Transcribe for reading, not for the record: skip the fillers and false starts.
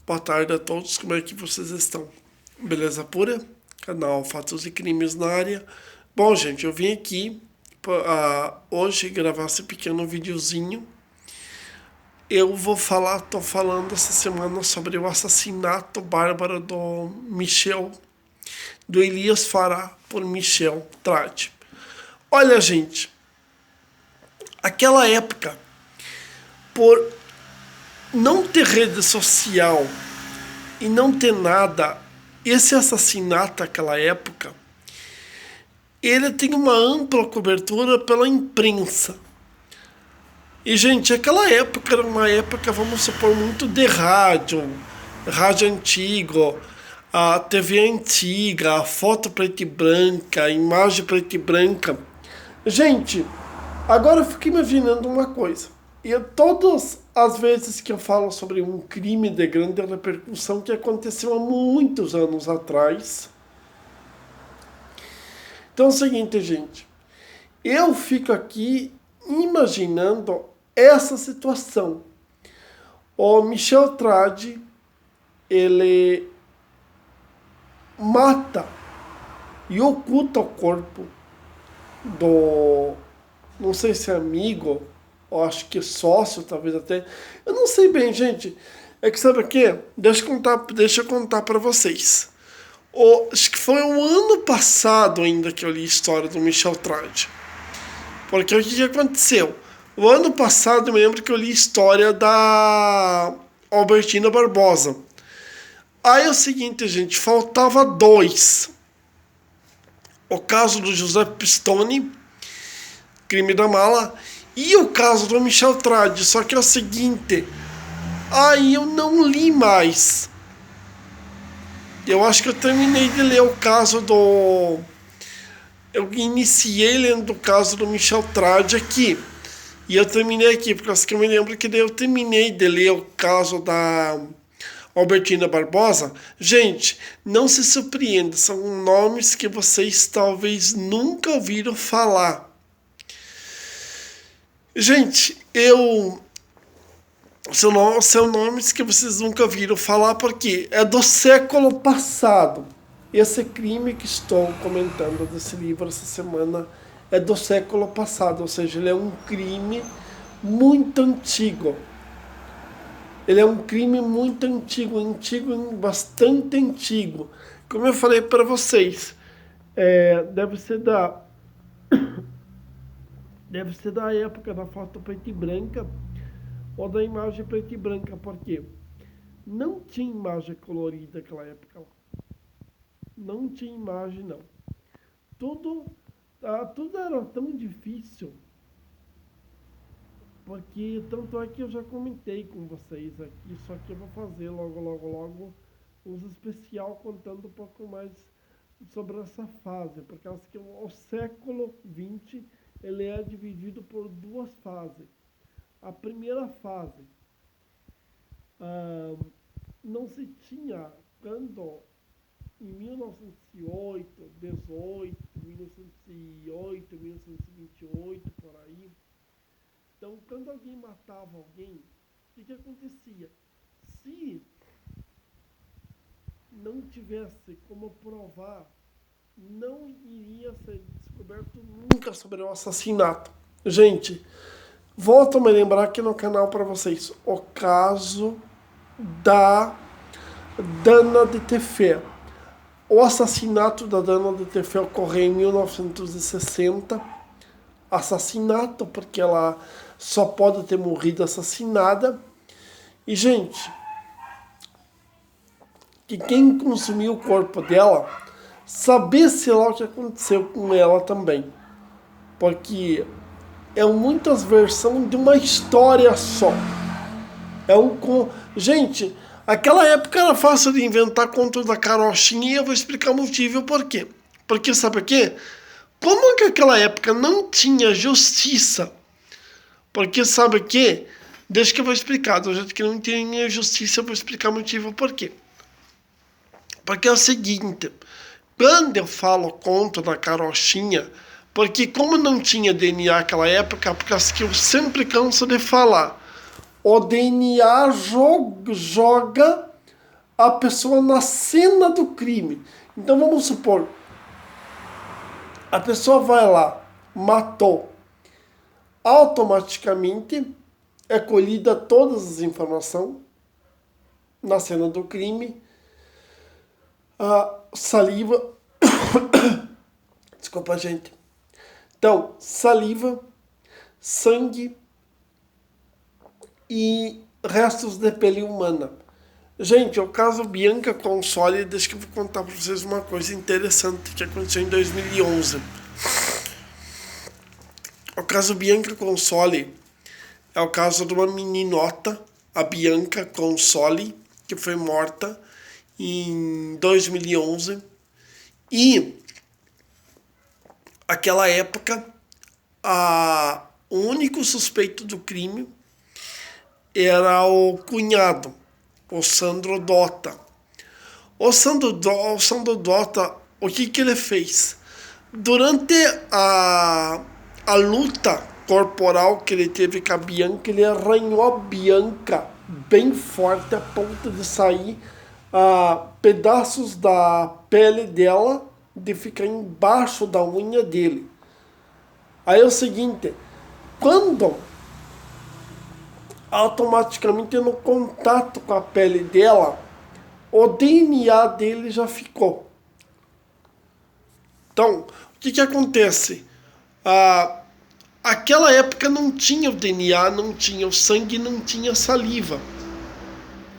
Boa tarde a todos, como é que vocês estão? Beleza pura? Canal Fatos e Crimes na área. Bom, gente, eu vim aqui hoje gravar esse pequeno videozinho. Eu tô falando essa semana sobre o assassinato bárbaro do Michel, do Elias Farah por Michel Trade. Olha, gente, aquela época, por não ter rede social e não ter nada, esse assassinato naquela época, ele tem uma ampla cobertura pela imprensa. E, gente, aquela época era uma época, vamos supor, muito de rádio antigo, a TV antiga, a foto preta e branca, a imagem preta e branca. Gente, agora eu fico imaginando uma coisa. E todas as vezes que eu falo sobre um crime de grande repercussão que aconteceu há muitos anos atrás. Então é o seguinte, gente. Eu fico aqui imaginando essa situação. O Michel Trade, ele mata e oculta o corpo do, não sei se é amigo, ou acho que é sócio, talvez até. Eu não sei bem, gente. É que sabe o quê? Deixa eu contar para vocês. Acho que foi o ano passado ainda que eu li a história do Michel Trade. Porque o que aconteceu? O ano passado eu me lembro que eu li a história da Albertina Barbosa. Aí é o seguinte, gente, faltava dois. O caso do José Pistone, crime da mala, e o caso do Michel Trade. Só que é o seguinte, aí eu não li mais. Eu acho que eu terminei de ler o caso do... Eu iniciei lendo o caso do Michel Trade aqui. E eu terminei aqui, porque eu me lembro que daí eu terminei de ler o caso da Albertina Barbosa. Gente, não se surpreenda, são nomes que vocês talvez nunca ouviram falar. Gente, são nomes que vocês nunca ouviram falar porque é do século passado. Esse crime que estou comentando desse livro essa semana é do século passado, ou seja, ele é um crime muito antigo. Ele é um crime muito antigo, bastante antigo. Como eu falei para vocês, deve ser da época da foto preta e branca ou da imagem preta e branca, porque não tinha imagem colorida naquela época. Não tinha imagem, não. Tudo era tão difícil, porque tanto é que eu já comentei com vocês aqui, só que eu vou fazer logo uns especial contando um pouco mais sobre essa fase, porque acho que o século XX ele é dividido por duas fases. A primeira fase, não se tinha, quando em 1908, 18, 1908, 1928, por aí. Então, quando alguém matava alguém, o que acontecia? Se não tivesse como provar, não iria ser descoberto nunca sobre o assassinato. Gente, volto a me lembrar aqui no canal para vocês o caso da Dana de Tefé. O assassinato da Dana de Tefé ocorreu em 1960. Assassinato, porque ela só pode ter morrido assassinada. E, gente, que quem consumiu o corpo dela sabesse lá o que aconteceu com ela também. Porque é muitas versões de uma história só. Gente, aquela época era fácil de inventar conto da carochinha e eu vou explicar o motivo por quê. Porque sabe o quê? Como que naquela época não tinha justiça? Porque sabe o quê? Deixa que eu vou explicar. Do jeito que não tinha justiça, eu vou explicar o motivo por quê. Porque é o seguinte, quando eu falo conto da carochinha, porque como não tinha DNA naquela época, porque as que eu sempre canso de falar, o DNA joga a pessoa na cena do crime. Então vamos supor, a pessoa vai lá, matou, automaticamente é colhida todas as informações na cena do crime, a saliva, desculpa gente, então saliva, sangue e restos de pele humana. Gente, o caso Bianca Consoli, deixa que eu vou contar para vocês uma coisa interessante que aconteceu em 2011. O caso Bianca Consoli é o caso de uma meninota, a Bianca Consoli, que foi morta em 2011. E, aquela época, o único suspeito do crime era o cunhado, o Sandro Dota. O Sandro Dota, o que ele fez? Durante a luta corporal que ele teve com a Bianca, ele arranhou a Bianca bem forte a ponto de sair pedaços da pele dela, de ficar embaixo da unha dele. Aí é o seguinte, quando automaticamente no contato com a pele dela, o DNA dele já ficou. Então, o que acontece? Aquela época não tinha o DNA, não tinha o sangue, não tinha saliva.